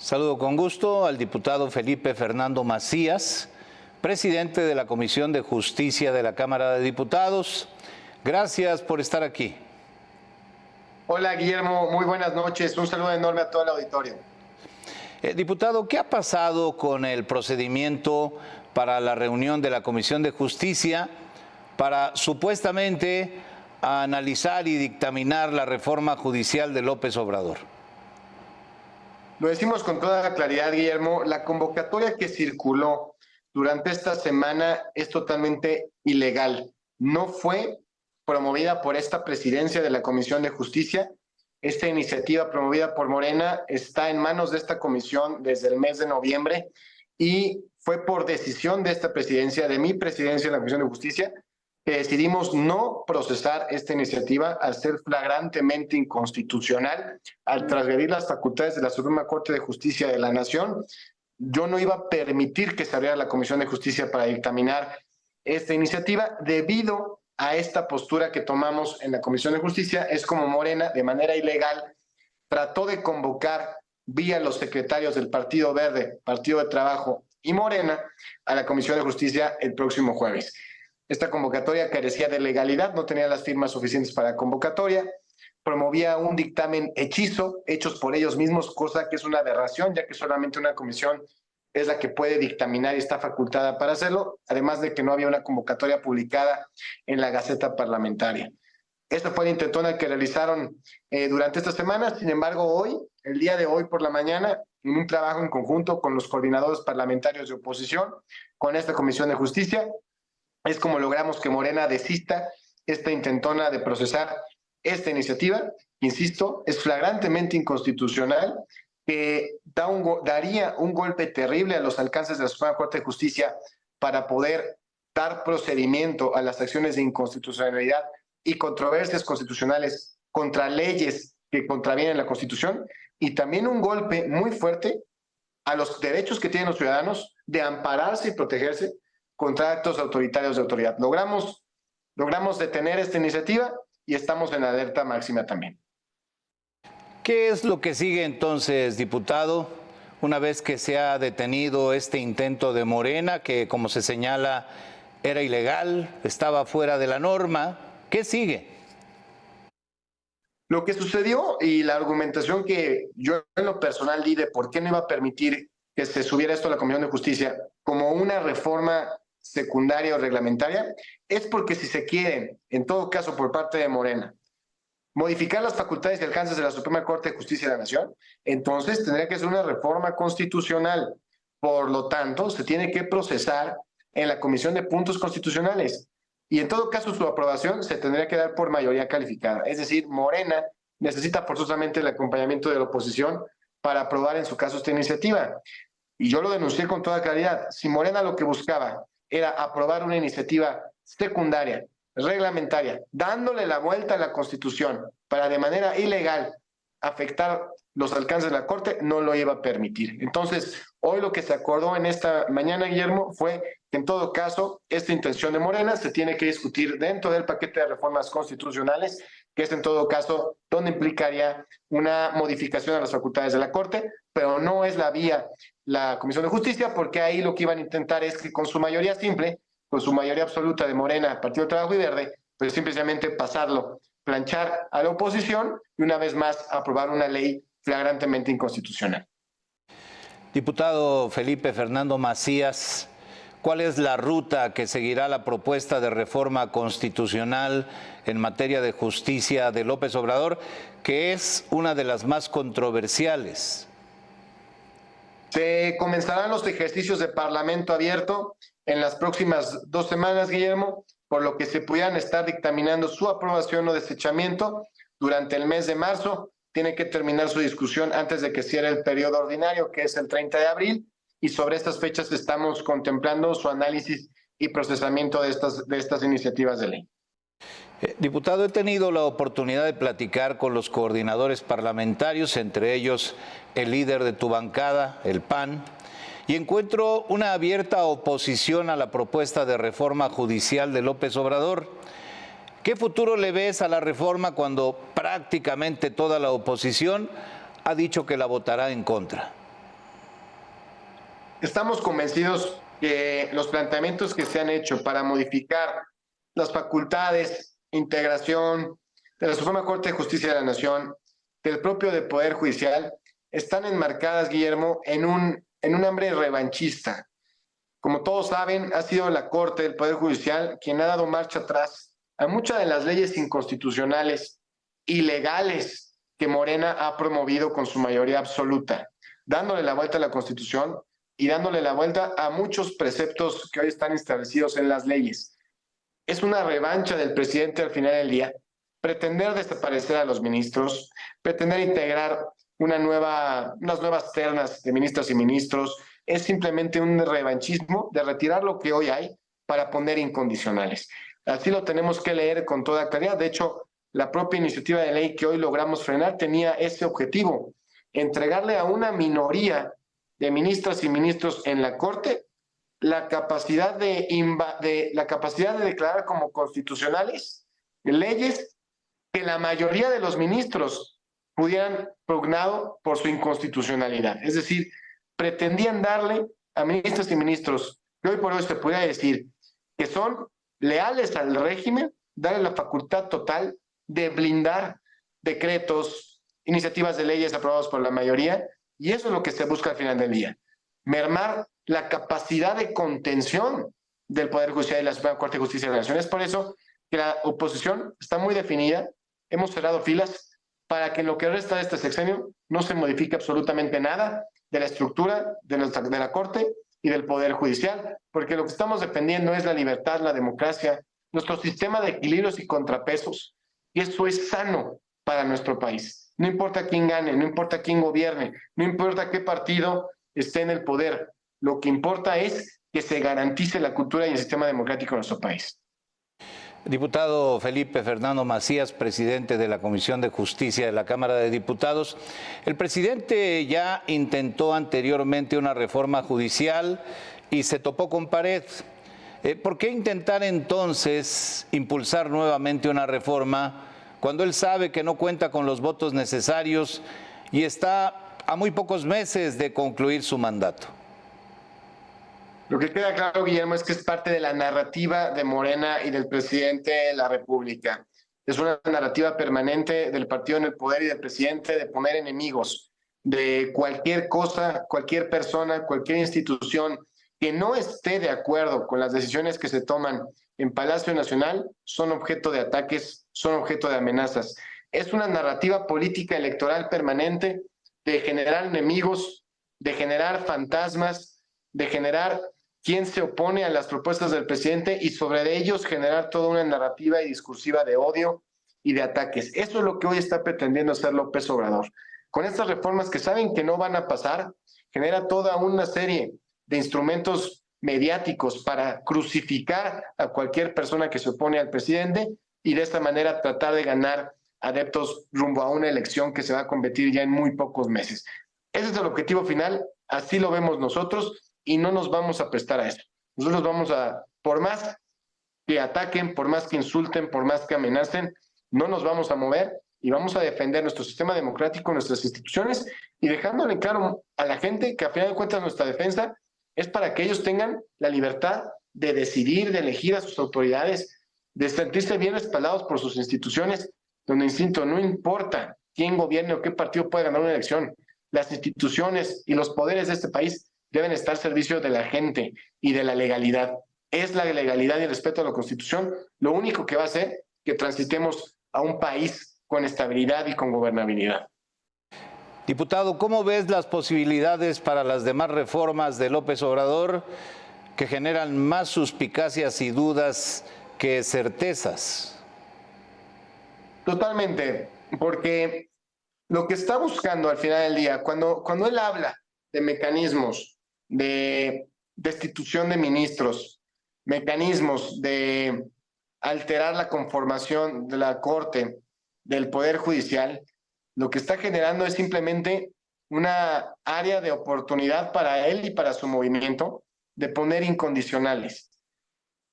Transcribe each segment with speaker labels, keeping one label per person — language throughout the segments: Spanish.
Speaker 1: Saludo con gusto al diputado Felipe Fernando Macías, presidente de la Comisión de Justicia de la Cámara de Diputados. Gracias por estar aquí.
Speaker 2: Hola Guillermo, muy buenas noches. Un saludo enorme a todo el auditorio.
Speaker 1: Diputado, ¿qué ha pasado con el procedimiento para la reunión de la Comisión de Justicia para supuestamente analizar y dictaminar la reforma judicial de López Obrador?
Speaker 2: Lo decimos con toda claridad, Guillermo, la convocatoria que circuló durante esta semana es totalmente ilegal. No fue promovida por esta presidencia de la Comisión de Justicia. Esta iniciativa promovida por Morena está en manos de esta comisión desde el mes de noviembre y fue por decisión de esta presidencia, de mi presidencia de la Comisión de Justicia, que decidimos no procesar esta iniciativa al ser flagrantemente inconstitucional, al transgredir las facultades de la Suprema Corte de Justicia de la Nación. Yo no iba a permitir que se abriera la Comisión de Justicia para dictaminar esta iniciativa debido a esta postura que tomamos en la Comisión de Justicia. Es como Morena, de manera ilegal, trató de convocar vía los secretarios del Partido Verde, Partido de Trabajo y Morena a la Comisión de Justicia el próximo jueves. Esta convocatoria carecía de legalidad, no tenía las firmas suficientes para convocatoria, promovía un dictamen hechizo, hechos por ellos mismos, cosa que es una aberración, ya que solamente una comisión es la que puede dictaminar y está facultada para hacerlo, además de que no había una convocatoria publicada en la Gaceta Parlamentaria. Esta fue la intentona que realizaron durante esta semana. Sin embargo, hoy, el día de hoy por la mañana, en un trabajo en conjunto con los coordinadores parlamentarios de oposición, con esta Comisión de Justicia, es como logramos que Morena desista esta intentona de procesar esta iniciativa, que, insisto, es flagrantemente inconstitucional, que daría un golpe terrible a los alcances de la Suprema Corte de Justicia para poder dar procedimiento a las acciones de inconstitucionalidad y controversias constitucionales contra leyes que contravienen la Constitución, y también un golpe muy fuerte a los derechos que tienen los ciudadanos de ampararse y protegerse contra actos autoritarios de autoridad. Logramos detener esta iniciativa y estamos en alerta máxima también.
Speaker 1: ¿Qué es lo que sigue entonces, diputado, una vez que se ha detenido este intento de Morena, que como se señala era ilegal, estaba fuera de la norma? ¿Qué sigue?
Speaker 2: Lo que sucedió y la argumentación que yo en lo personal di de por qué no iba a permitir que se subiera esto a la Comisión de Justicia como una reforma secundaria o reglamentaria, es porque si se quieren, en todo caso por parte de Morena, modificar las facultades y alcances de la Suprema Corte de Justicia de la Nación, entonces tendría que ser una reforma constitucional. Por lo tanto, se tiene que procesar en la Comisión de Puntos Constitucionales. Y en todo caso, su aprobación se tendría que dar por mayoría calificada. Es decir, Morena necesita forzosamente el acompañamiento de la oposición para aprobar en su caso esta iniciativa. Y yo lo denuncié con toda claridad. Si Morena lo que buscaba era aprobar una iniciativa secundaria, reglamentaria, dándole la vuelta a la Constitución para de manera ilegal afectar los alcances de la Corte, no lo iba a permitir. Entonces, hoy lo que se acordó en esta mañana, Guillermo, fue que en todo caso, esta intención de Morena se tiene que discutir dentro del paquete de reformas constitucionales, que es en todo caso donde implicaría una modificación a las facultades de la Corte, pero no es la vía la Comisión de Justicia, porque ahí lo que iban a intentar es que con su mayoría simple, con su mayoría absoluta de Morena, Partido de Trabajo y Verde, pues simplemente pasarlo, planchar a la oposición y una vez más aprobar una ley flagrantemente inconstitucional.
Speaker 1: Diputado Felipe Fernando Macías, ¿cuál es la ruta que seguirá la propuesta de reforma constitucional en materia de justicia de López Obrador, que es una de las más controversiales?
Speaker 2: Se comenzarán los ejercicios de Parlamento abierto en las próximas 2 semanas, Guillermo, por lo que se pudieran estar dictaminando su aprobación o desechamiento durante el mes de marzo. Tiene que terminar su discusión antes de que cierre el periodo ordinario, que es el 30 de abril, y sobre estas fechas estamos contemplando su análisis y procesamiento de estas iniciativas de ley.
Speaker 1: Diputado, he tenido la oportunidad de platicar con los coordinadores parlamentarios, entre ellos el líder de tu bancada, el PAN, y encuentro una abierta oposición a la propuesta de reforma judicial de López Obrador. ¿Qué futuro le ves a la reforma cuando prácticamente toda la oposición ha dicho que la votará en contra?
Speaker 2: Estamos convencidos que los planteamientos que se han hecho para modificar las facultades, integración de la Suprema Corte de Justicia de la Nación, del propio de Poder Judicial, están enmarcadas, Guillermo, en un hambre revanchista. Como todos saben, ha sido la Corte del Poder Judicial quien ha dado marcha atrás a muchas de las leyes inconstitucionales, ilegales, que Morena ha promovido con su mayoría absoluta, dándole la vuelta a la Constitución y dándole la vuelta a muchos preceptos que hoy están establecidos en las leyes. Es una revancha del presidente al final del día, pretender desaparecer a los ministros, pretender integrar unas nuevas ternas de ministras y ministros, es simplemente un revanchismo de retirar lo que hoy hay para poner incondicionales. Así lo tenemos que leer con toda claridad. De hecho, la propia iniciativa de ley que hoy logramos frenar tenía ese objetivo, entregarle a una minoría de ministras y ministros en la Corte la capacidad de declarar como constitucionales leyes que la mayoría de los ministros pudieran pugnado por su inconstitucionalidad. Es decir, pretendían darle a ministros y ministros que hoy por hoy se pudiera decir que son leales al régimen, darle la facultad total de blindar decretos, iniciativas de leyes aprobadas por la mayoría, y eso es lo que se busca al final del día, mermar la capacidad de contención del Poder Judicial y la Suprema Corte de Justicia de la Nación. Es por eso que la oposición está muy definida, hemos cerrado filas para que en lo que resta de este sexenio no se modifique absolutamente nada de la estructura de la Corte y del Poder Judicial, porque lo que estamos defendiendo es la libertad, la democracia, nuestro sistema de equilibrios y contrapesos, y eso es sano para nuestro país. No importa quién gane, no importa quién gobierne, no importa qué partido esté en el poder, lo que importa es que se garantice la cultura y el sistema democrático de nuestro país.
Speaker 1: Diputado Felipe Fernando Macías, presidente de la Comisión de Justicia de la Cámara de Diputados. El presidente ya intentó anteriormente una reforma judicial y se topó con pared. ¿Por qué intentar entonces impulsar nuevamente una reforma cuando él sabe que no cuenta con los votos necesarios y está a muy pocos meses de concluir su mandato?
Speaker 2: Lo que queda claro, Guillermo, es que es parte de la narrativa de Morena y del presidente de la República. Es una narrativa permanente del partido en el poder y del presidente de poner enemigos de cualquier cosa, cualquier persona, cualquier institución que no esté de acuerdo con las decisiones que se toman en Palacio Nacional, son objeto de ataques, son objeto de amenazas. Es una narrativa política electoral permanente de generar enemigos, de generar fantasmas, de generar quién se opone a las propuestas del presidente y sobre ellos generar toda una narrativa y discursiva de odio y de ataques. Eso es lo que hoy está pretendiendo hacer López Obrador. Con estas reformas que saben que no van a pasar, genera toda una serie de instrumentos mediáticos para crucificar a cualquier persona que se opone al presidente y de esta manera tratar de ganar adeptos rumbo a una elección que se va a convertir ya en muy pocos meses. Ese es el objetivo final, así lo vemos nosotros y no nos vamos a prestar a eso. Nosotros vamos a, por más que ataquen, por más que insulten, por más que amenacen, no nos vamos a mover y vamos a defender nuestro sistema democrático, nuestras instituciones y dejándole claro a la gente que a final de cuentas nuestra defensa es para que ellos tengan la libertad de decidir, de elegir a sus autoridades, de sentirse bien respaldados por sus instituciones, donde, insisto, no importa quién gobierne o qué partido puede ganar una elección, las instituciones y los poderes de este país deben estar al servicio de la gente y de la legalidad. Es la legalidad y el respeto a la Constitución lo único que va a hacer que transitemos a un país con estabilidad y con gobernabilidad.
Speaker 1: Diputado, ¿cómo ves las posibilidades para las demás reformas de López Obrador que generan más suspicacias y dudas que certezas?
Speaker 2: Totalmente, porque lo que está buscando al final del día, cuando él habla de mecanismos de destitución de ministros, mecanismos de alterar la conformación de la Corte, del Poder Judicial, lo que está generando es simplemente una área de oportunidad para él y para su movimiento de poner incondicionales.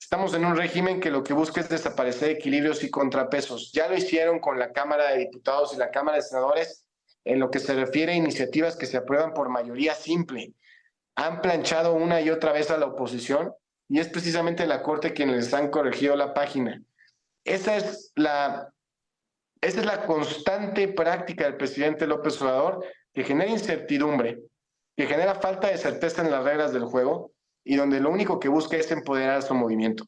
Speaker 2: Estamos en un régimen que lo que busca es desaparecer equilibrios y contrapesos. Ya lo hicieron con la Cámara de Diputados y la Cámara de Senadores en lo que se refiere a iniciativas que se aprueban por mayoría simple. han planchado una y otra vez a la oposición y es precisamente la Corte quienes les han corregido la página. Esa es la constante práctica del presidente López Obrador, que genera incertidumbre, que genera falta de certeza en las reglas del juego y donde lo único que busca es empoderar a su movimiento.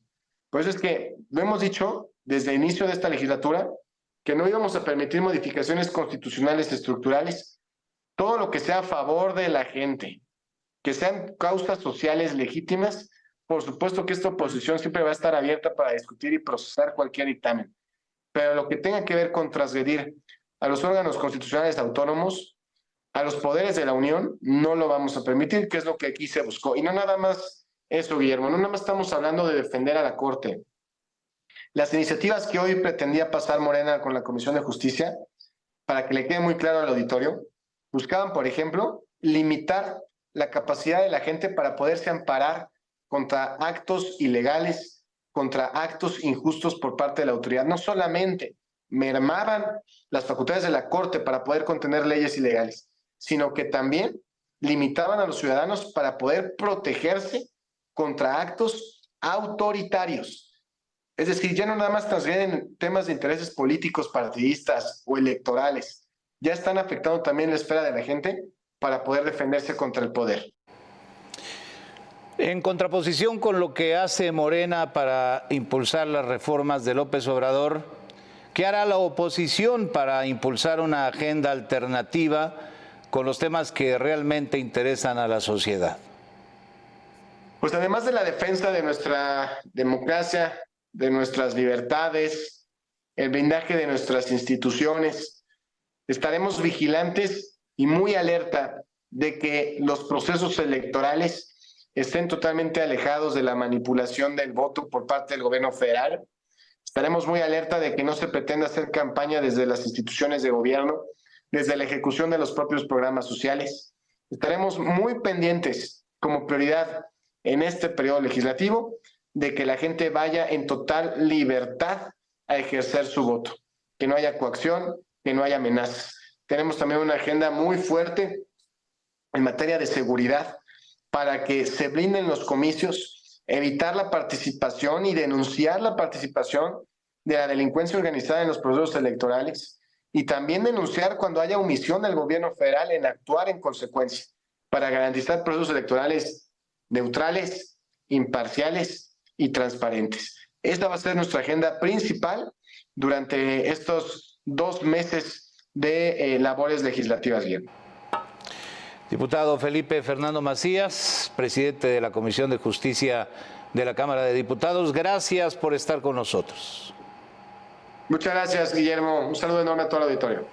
Speaker 2: Por eso es que lo hemos dicho desde el inicio de esta legislatura, que no íbamos a permitir modificaciones constitucionales estructurales, todo lo que sea a favor de la gente, que sean causas sociales legítimas. Por supuesto que esta oposición siempre va a estar abierta para discutir y procesar cualquier dictamen, pero lo que tenga que ver con transgredir a los órganos constitucionales autónomos, a los poderes de la Unión, no lo vamos a permitir, que es lo que aquí se buscó. Y no nada más eso, Guillermo, no nada más estamos hablando de defender a la Corte. Las iniciativas que hoy pretendía pasar Morena con la Comisión de Justicia, para que le quede muy claro al auditorio, buscaban, por ejemplo, limitar la capacidad de la gente para poderse amparar contra actos ilegales, contra actos injustos por parte de la autoridad. No solamente mermaban las facultades de la Corte para poder contener leyes ilegales, sino que también limitaban a los ciudadanos para poder protegerse contra actos autoritarios. Es decir, ya no nada más transgreden temas de intereses políticos, partidistas o electorales, ya están afectando también la esfera de la gente para poder defenderse contra el poder.
Speaker 1: En contraposición con lo que hace Morena para impulsar las reformas de López Obrador, ¿qué hará la oposición para impulsar una agenda alternativa con los temas que realmente interesan a la sociedad?
Speaker 2: Pues además de la defensa de nuestra democracia, de nuestras libertades, el blindaje de nuestras instituciones, estaremos vigilantes y muy alerta de que los procesos electorales estén totalmente alejados de la manipulación del voto por parte del gobierno federal. Estaremos muy alerta de que no se pretenda hacer campaña desde las instituciones de gobierno, desde la ejecución de los propios programas sociales. Estaremos muy pendientes como prioridad en este periodo legislativo de que la gente vaya en total libertad a ejercer su voto, que no haya coacción, que no haya amenazas. Tenemos también una agenda muy fuerte en materia de seguridad para que se blinden los comicios, evitar la participación y denunciar la participación de la delincuencia organizada en los procesos electorales y también denunciar cuando haya omisión del gobierno federal en actuar en consecuencia para garantizar procesos electorales neutrales, imparciales y transparentes. Esta va a ser nuestra agenda principal durante estos 2 meses de labores legislativas, Guillermo.
Speaker 1: Diputado Felipe Fernando Macías, presidente de la Comisión de Justicia de la Cámara de Diputados, gracias por estar con nosotros.
Speaker 2: Muchas gracias, Guillermo. Un saludo enorme a todo el auditorio.